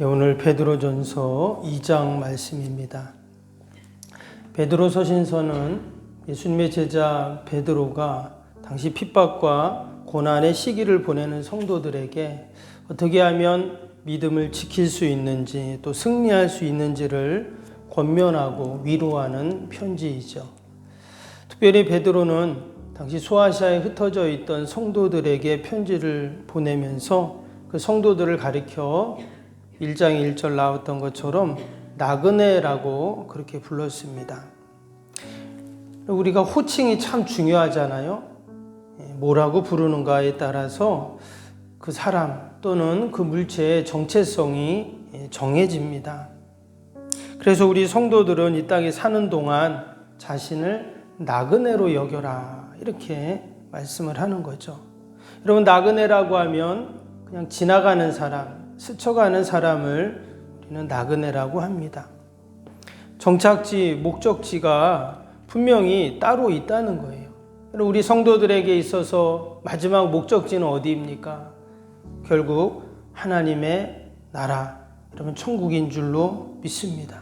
오늘 베드로전서 2장 말씀입니다. 베드로 서신서는 예수님의 제자 베드로가 당시 핍박과 고난의 시기를 보내는 성도들에게 어떻게 하면 믿음을 지킬 수 있는지 또 승리할 수 있는지를 권면하고 위로하는 편지이죠. 특별히 베드로는 당시 소아시아에 흩어져 있던 성도들에게 편지를 보내면서 그 성도들을 가리켜 1장 1절 나왔던 것처럼 나그네라고 그렇게 불렀습니다. 우리가 호칭이 참 중요하잖아요. 뭐라고 부르는가에 따라서 그 사람 또는 그 물체의 정체성이 정해집니다. 그래서 우리 성도들은 이 땅에 사는 동안 자신을 나그네로 여겨라 이렇게 말씀을 하는 거죠. 여러분, 나그네라고 하면 그냥 지나가는 사람, 스쳐가는 사람을 우리는 나그네라고 합니다. 정착지, 목적지가 분명히 따로 있다는 거예요. 우리 성도들에게 있어서 마지막 목적지는 어디입니까? 결국 하나님의 나라, 여러분 천국인 줄로 믿습니다.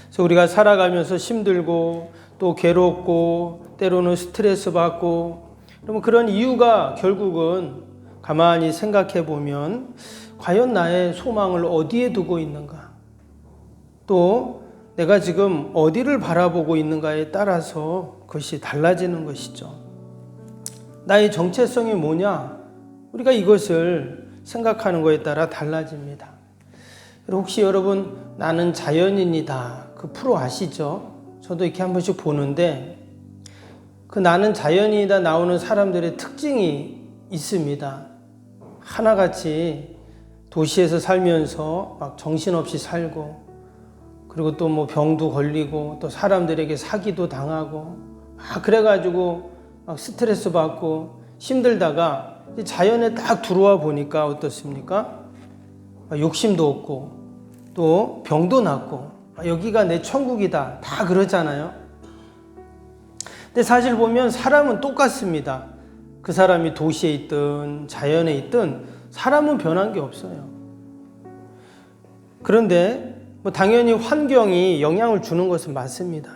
그래서 우리가 살아가면서 힘들고 또 괴롭고 때로는 스트레스 받고 여러분 그런 이유가 결국은 가만히 생각해 보면 과연 나의 소망을 어디에 두고 있는가? 또 내가 지금 어디를 바라보고 있는가에 따라서 그것이 달라지는 것이죠. 나의 정체성이 뭐냐? 우리가 이것을 생각하는 것에 따라 달라집니다. 혹시 여러분 나는 자연인이다 그 프로 아시죠? 저도 이렇게 한 번씩 보는데 그 나는 자연인이다 나오는 사람들의 특징이 있습니다. 하나같이 도시에서 살면서 막 정신없이 살고 그리고 또 뭐 병도 걸리고 또 사람들에게 사기도 당하고 막 그래가지고 막 스트레스 받고 힘들다가 자연에 딱 들어와 보니까 어떻습니까? 욕심도 없고 또 병도 낫고 여기가 내 천국이다 다 그러잖아요. 근데 사실 보면 사람은 똑같습니다. 그 사람이 도시에 있든 자연에 있든 사람은 변한 게 없어요. 그런데 당연히 환경이 영향을 주는 것은 맞습니다.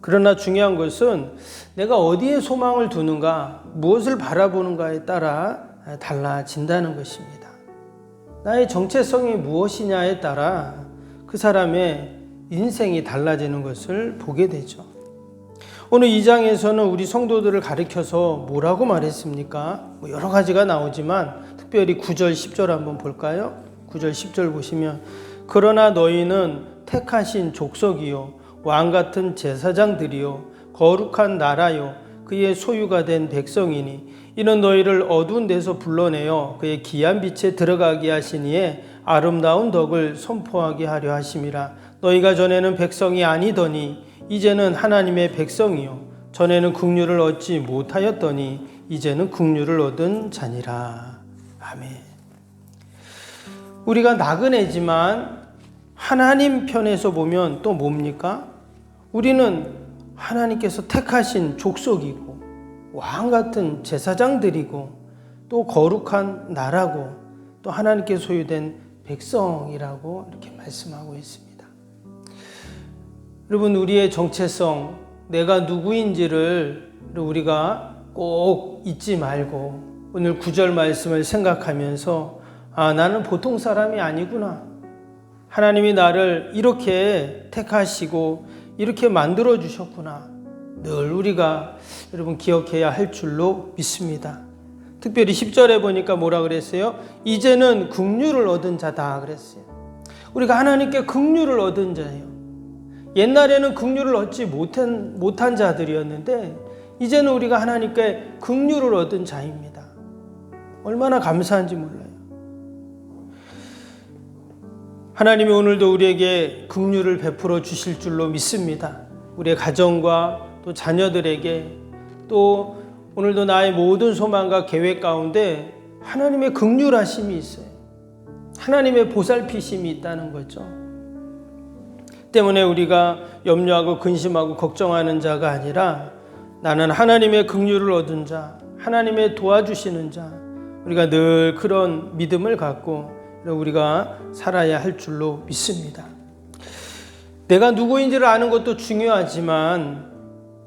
그러나 중요한 것은 내가 어디에 소망을 두는가, 무엇을 바라보는가에 따라 달라진다는 것입니다. 나의 정체성이 무엇이냐에 따라 그 사람의 인생이 달라지는 것을 보게 되죠. 오늘 2장에서는 우리 성도들을 가리켜서 뭐라고 말했습니까? 여러 가지가 나오지만 특별히 9절 10절 한번 볼까요? 9절 10절 보시면 그러나 너희는 택하신 족속이요 왕같은 제사장들이요 거룩한 나라요 그의 소유가 된 백성이니 이는 너희를 어두운 데서 불러내어 그의 귀한 빛에 들어가게 하시니에 아름다운 덕을 선포하게 하려 하심이라. 너희가 전에는 백성이 아니더니 이제는 하나님의 백성이요 전에는 긍휼을 얻지 못하였더니 이제는 긍휼을 얻은 자니라. 아멘. 우리가 나그네지만 하나님 편에서 보면 또 뭡니까? 우리는 하나님께서 택하신 족속이고 왕 같은 제사장들이고 또 거룩한 나라고 또 하나님께 소유된 백성이라고 이렇게 말씀하고 있습니다. 여러분, 우리의 정체성, 내가 누구인지를 우리가 꼭 잊지 말고 오늘 9절 말씀을 생각하면서 나는 보통 사람이 아니구나. 하나님이 나를 이렇게 택하시고 이렇게 만들어 주셨구나. 늘 우리가 여러분 기억해야 할 줄로 믿습니다. 특별히 10절에 보니까 뭐라 그랬어요? 이제는 긍휼을 얻은 자다 그랬어요. 우리가 하나님께 긍휼을 얻은 자예요. 옛날에는 긍휼을 얻지 못한 자들이었는데 이제는 우리가 하나님께 긍휼을 얻은 자입니다. 얼마나 감사한지 몰라요. 하나님이 오늘도 우리에게 긍휼을 베풀어 주실 줄로 믿습니다. 우리의 가정과 또 자녀들에게 또 오늘도 나의 모든 소망과 계획 가운데 하나님의 긍휼하심이 있어요. 하나님의 보살피심이 있다는 거죠. 때문에 우리가 염려하고 근심하고 걱정하는 자가 아니라 나는 하나님의 긍휼을 얻은 자, 하나님의 도와주시는 자, 우리가 늘 그런 믿음을 갖고 우리가 살아야 할 줄로 믿습니다. 내가 누구인지를 아는 것도 중요하지만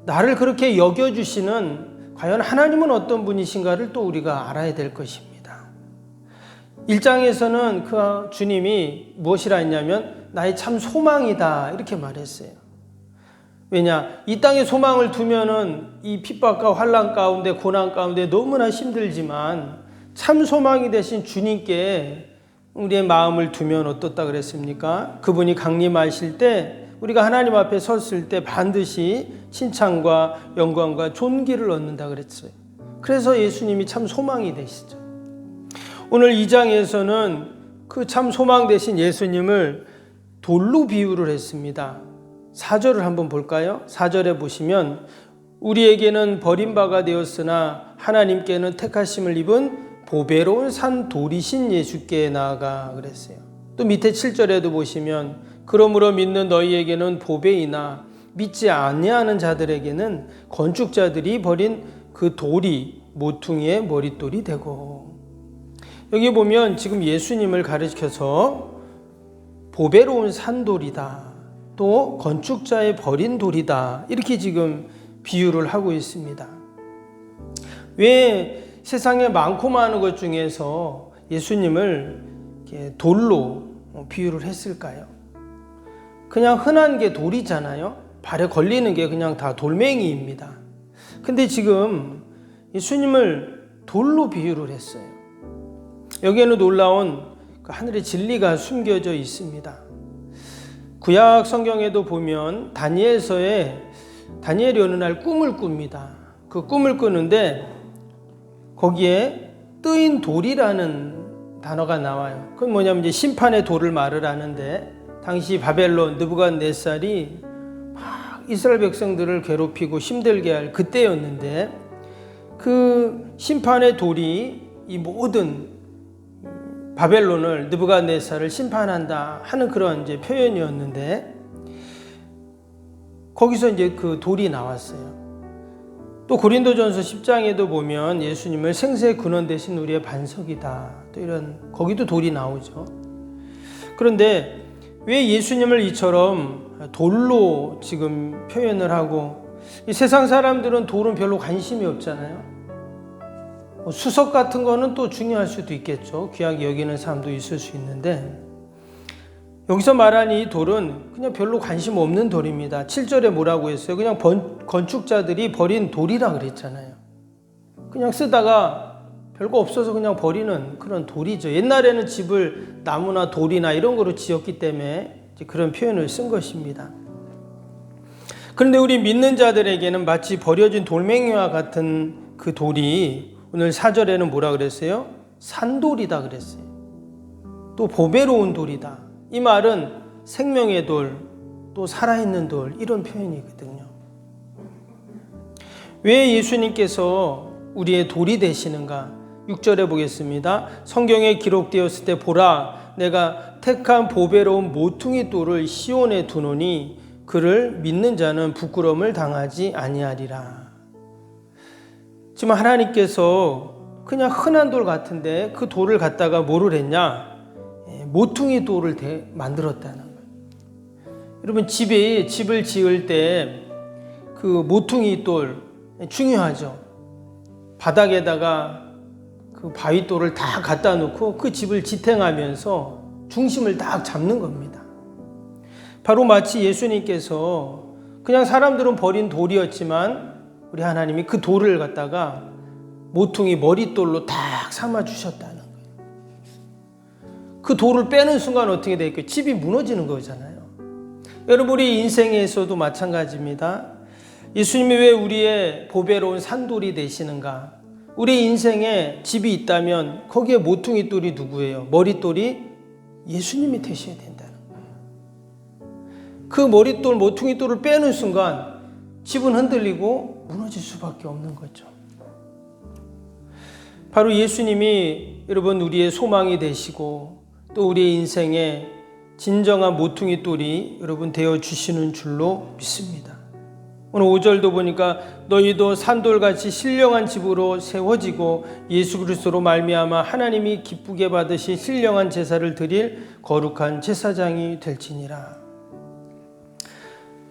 나를 그렇게 여겨주시는 과연 하나님은 어떤 분이신가를 또 우리가 알아야 될 것입니다. 1장에서는 그 주님이 무엇이라 했냐면 나의 참 소망이다 이렇게 말했어요. 왜냐? 이 땅에 소망을 두면은 이 핍박과 환난 가운데 고난 가운데 너무나 힘들지만 참 소망이 되신 주님께 우리의 마음을 두면 어떻다 그랬습니까? 그분이 강림하실 때 우리가 하나님 앞에 섰을 때 반드시 칭찬과 영광과 존귀를 얻는다 그랬어요. 그래서 예수님이 참 소망이 되시죠. 오늘 2장에서는 그 참 소망 되신 예수님을 돌로 비유를 했습니다. 4절을 한번 볼까요? 4절에 보시면 우리에게는 버림바가 되었으나 하나님께는 택하심을 입은 보배로운 산 돌이신 예수께 나아가 그랬어요. 또 밑에 7절에도 보시면 그러므로 믿는 너희에게는 보배이나 믿지 아니하는 자들에게는 건축자들이 버린 그 돌이 모퉁이의 머릿돌이 되고, 여기 보면 지금 예수님을 가리켜서 보배로운 산돌이다, 또 건축자의 버린 돌이다 이렇게 지금 비유를 하고 있습니다. 왜 세상에 많고 많은 것 중에서 예수님을 돌로 비유를 했을까요? 그냥 흔한 게 돌이잖아요. 발에 걸리는 게 그냥 다 돌멩이입니다. 근데 지금 예수님을 돌로 비유를 했어요. 여기에는 놀라운 하늘의 진리가 숨겨져 있습니다. 구약 성경에도 보면 다니엘이 어느 날 꿈을 꿉니다. 그 꿈을 꾸는데 거기에 뜨인 돌이라는 단어가 나와요. 그건 뭐냐면 이제 심판의 돌을 말을 하는데, 당시 바벨론 느부갓네살이 막 이스라엘 백성들을 괴롭히고 힘들게 할 그때였는데, 그 심판의 돌이 이 모든 바벨론을 느부갓네살을 심판한다 하는 그런 이제 표현이었는데, 거기서 이제 그 돌이 나왔어요. 또 고린도전서 10장에도 보면 예수님을 생수의 근원 대신 우리의 반석이다, 또 이런 거기도 돌이 나오죠. 그런데 왜 예수님을 이처럼 돌로 지금 표현을 하고, 이 세상 사람들은 돌은 별로 관심이 없잖아요. 수석 같은 거는 또 중요할 수도 있겠죠. 귀하게 여기는 사람도 있을 수 있는데, 여기서 말하는 이 돌은 그냥 별로 관심 없는 돌입니다. 7절에 뭐라고 했어요? 그냥 건축자들이 버린 돌이라 그랬잖아요. 그냥 쓰다가 별거 없어서 그냥 버리는 그런 돌이죠. 옛날에는 집을 나무나 돌이나 이런 거로 지었기 때문에 그런 표현을 쓴 것입니다. 그런데 우리 믿는 자들에게는 마치 버려진 돌멩이와 같은 그 돌이 오늘 4절에는 뭐라 그랬어요? 산돌이다 그랬어요. 또 보배로운 돌이다. 이 말은 생명의 돌, 또 살아있는 돌, 이런 표현이거든요. 왜 예수님께서 우리의 돌이 되시는가? 6절에 보겠습니다. 성경에 기록되었을 때 보라, 내가 택한 보배로운 모퉁이 돌을 시온에 두노니 그를 믿는 자는 부끄러움을 당하지 아니하리라. 지금 하나님께서 그냥 흔한 돌 같은데 그 돌을 갖다가 뭐를 했냐? 모퉁이 돌을 만들었다는 거예요. 여러분, 집을 지을 때 그 모퉁이 돌 중요하죠. 바닥에다가 그 바위돌을 다 갖다 놓고 그 집을 지탱하면서 중심을 딱 잡는 겁니다. 바로 마치 예수님께서 그냥 사람들은 버린 돌이었지만 우리 하나님이 그 돌을 갖다가 모퉁이 머릿돌로 딱 삼아 주셨다는 거예요. 그 돌을 빼는 순간 어떻게 될까요? 집이 무너지는 거잖아요. 여러분, 우리 인생에서도 마찬가지입니다. 예수님이 왜 우리의 보배로운 산돌이 되시는가? 우리 인생에 집이 있다면 거기에 모퉁이 돌이 누구예요? 머릿돌이 예수님이 되셔야 된다는 거예요. 그 머릿돌, 모퉁이 돌을 빼는 순간 집은 흔들리고 무너질 수밖에 없는 거죠. 바로 예수님이 여러분 우리의 소망이 되시고 또 우리의 인생에 진정한 모퉁이 돌이 여러분 되어 주시는 줄로 믿습니다. 오늘 5절도 보니까 너희도 산돌같이 신령한 집으로 세워지고 예수 그리스도로 말미암아 하나님이 기쁘게 받으신 신령한 제사를 드릴 거룩한 제사장이 될지니라.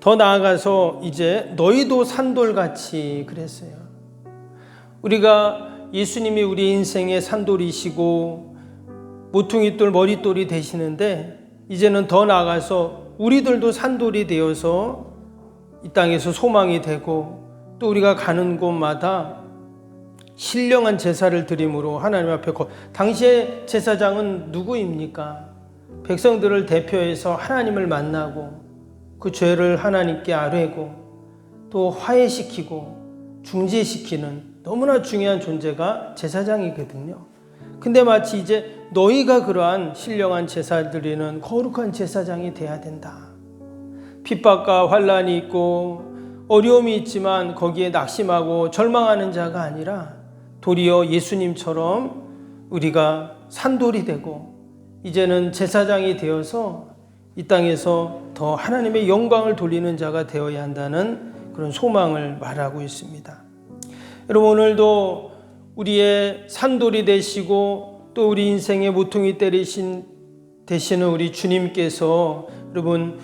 더 나아가서 이제 너희도 산돌같이 그랬어요. 우리가 예수님이 우리 인생의 산돌이시고 모퉁이돌 머릿돌이 되시는데 이제는 더 나아가서 우리들도 산돌이 되어서 이 땅에서 소망이 되고 또 우리가 가는 곳마다 신령한 제사를 드림으로 하나님 앞에 당시의 제사장은 누구입니까? 백성들을 대표해서 하나님을 만나고 그 죄를 하나님께 아뢰고 또 화해시키고 중재시키는 너무나 중요한 존재가 제사장이거든요. 근데 마치 이제 너희가 그러한 신령한 제사 드리는 거룩한 제사장이 돼야 된다. 핍박과 환난이 있고 어려움이 있지만 거기에 낙심하고 절망하는 자가 아니라 도리어 예수님처럼 우리가 산돌이 되고 이제는 제사장이 되어서 이 땅에서 더 하나님의 영광을 돌리는 자가 되어야 한다는 그런 소망을 말하고 있습니다. 여러분, 오늘도 우리의 산돌이 되시고 또 우리 인생의 모퉁이 되시는 우리 주님께서 여러분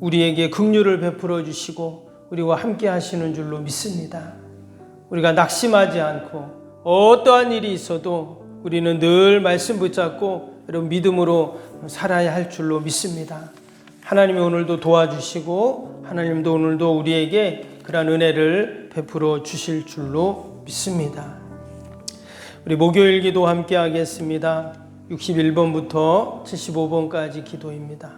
우리에게 긍휼을 베풀어 주시고 우리와 함께 하시는 줄로 믿습니다. 우리가 낙심하지 않고 어떠한 일이 있어도 우리는 늘 말씀 붙잡고 여러분 믿음으로 살아야 할 줄로 믿습니다. 하나님이 오늘도 도와주시고 하나님도 오늘도 우리에게 그러한 은혜를 베풀어 주실 줄로 믿습니다. 우리 목요일 기도 함께 하겠습니다. 61번부터 75번까지 기도입니다.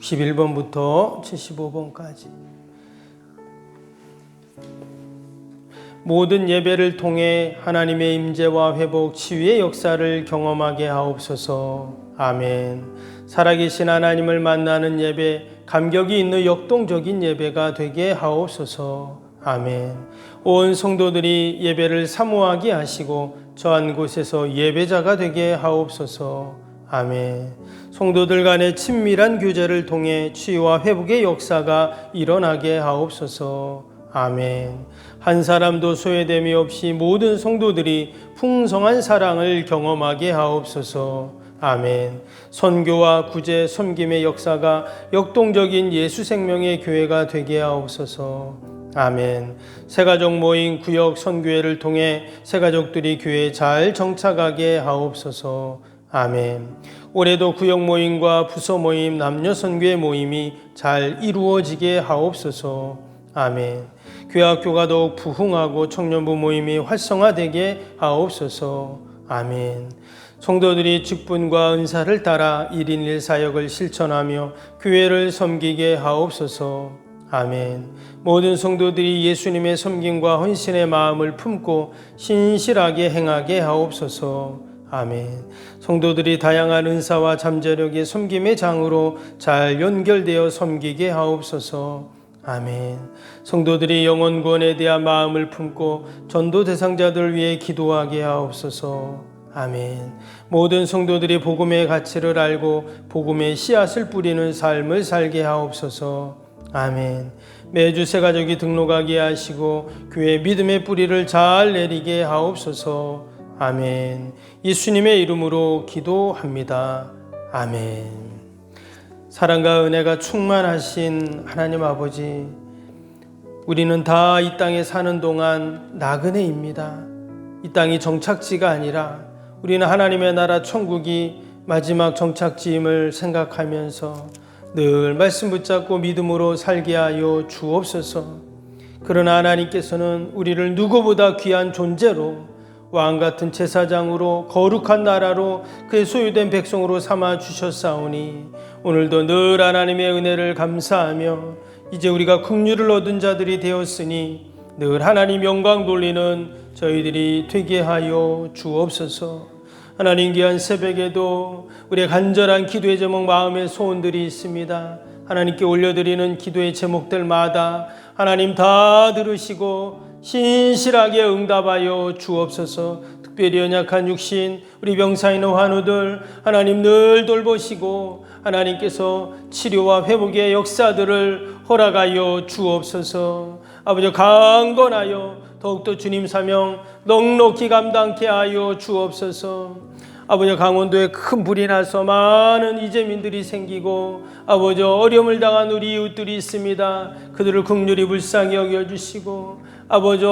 61번부터 75번까지. 모든 예배를 통해 하나님의 임재와 회복, 치유의 역사를 경험하게 하옵소서. 아멘. 살아계신 하나님을 만나는 예배, 감격이 있는 역동적인 예배가 되게 하옵소서. 아멘. 온 성도들이 예배를 사모하게 하시고 저한 곳에서 예배자가 되게 하옵소서. 아멘. 성도들 간의 친밀한 교제를 통해 치유와 회복의 역사가 일어나게 하옵소서. 아멘. 한 사람도 소외됨이 없이 모든 성도들이 풍성한 사랑을 경험하게 하옵소서. 아멘. 선교와 구제, 섬김의 역사가 역동적인 예수 생명의 교회가 되게 하옵소서. 아멘. 새가족 모임 구역 선교회를 통해 새가족들이 교회에 잘 정착하게 하옵소서. 아멘. 올해도 구역 모임과 부서 모임, 남녀 선교회 모임이 잘 이루어지게 하옵소서. 아멘. 교회 학교가 더욱 부흥하고 청년부 모임이 활성화되게 하옵소서. 아멘. 성도들이 직분과 은사를 따라 1인 1사역을 실천하며 교회를 섬기게 하옵소서. 아멘. 모든 성도들이 예수님의 섬김과 헌신의 마음을 품고 신실하게 행하게 하옵소서. 아멘. 성도들이 다양한 은사와 잠재력의 섬김의 장으로 잘 연결되어 섬기게 하옵소서. 아멘. 성도들이 영혼 구원에 대한 마음을 품고 전도 대상자들 위해 기도하게 하옵소서. 아멘. 모든 성도들이 복음의 가치를 알고 복음의 씨앗을 뿌리는 삶을 살게 하옵소서. 아멘. 매주 새가족이 등록하게 하시고 교회 믿음의 뿌리를 잘 내리게 하옵소서. 아멘. 예수님의 이름으로 기도합니다. 아멘. 사랑과 은혜가 충만하신 하나님 아버지, 우리는 다 이 땅에 사는 동안 나그네입니다. 이 땅이 정착지가 아니라 우리는 하나님의 나라 천국이 마지막 정착지임을 생각하면서 늘 말씀 붙잡고 믿음으로 살게 하여 주옵소서. 그러나 하나님께서는 우리를 누구보다 귀한 존재로 왕같은 제사장으로 거룩한 나라로 그의 소유된 백성으로 삼아 주셨사오니 오늘도 늘 하나님의 은혜를 감사하며 이제 우리가 긍휼을 얻은 자들이 되었으니 늘 하나님 영광 돌리는 저희들이 되게 하여 주옵소서. 하나님, 귀한 새벽에도 우리의 간절한 기도의 제목, 마음의 소원들이 있습니다. 하나님께 올려드리는 기도의 제목들마다 하나님 다 들으시고 신실하게 응답하여 주옵소서. 특별히 연약한 육신, 우리 병사 있는 환우들 하나님 늘 돌보시고 하나님께서 치료와 회복의 역사들을 허락하여 주옵소서. 아버지 강건하여 더욱더 주님 사명 넉넉히 감당케 하여 주옵소서. 아버지 강원도에 큰 불이 나서 많은 이재민들이 생기고 아버지 어려움을 당한 우리 이웃들이 있습니다. 그들을 긍휼히 불쌍히 여겨주시고 아버지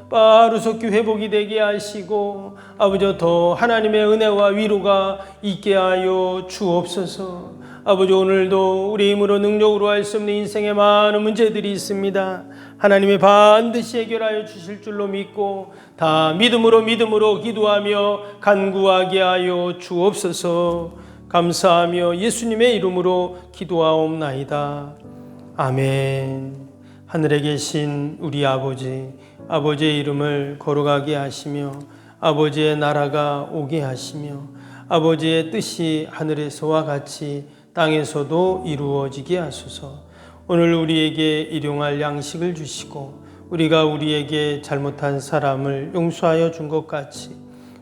빠르속히 회복이 되게 하시고 아버지 더 하나님의 은혜와 위로가 있게 하여 주옵소서. 아버지 오늘도 우리 힘으로 능력으로 할 수 없는 인생에 많은 문제들이 있습니다. 하나님이 반드시 해결하여 주실 줄로 믿고 다 믿음으로 기도하며 간구하게 하여 주옵소서. 감사하며 예수님의 이름으로 기도하옵나이다. 아멘. 하늘에 계신 우리 아버지의 이름을 거룩하게 하시며 아버지의 나라가 오게 하시며 아버지의 뜻이 하늘에서와 같이 땅에서도 이루어지게 하소서. 오늘 우리에게 일용할 양식을 주시고 우리가 우리에게 잘못한 사람을 용서하여 준 것 같이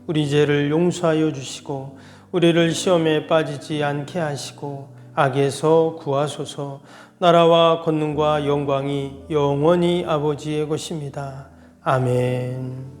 우리 죄를 용서하여 주시고 우리를 시험에 빠지지 않게 하시고 악에서 구하소서. 나라와 권능과 영광이 영원히 아버지의 것입니다. 아멘.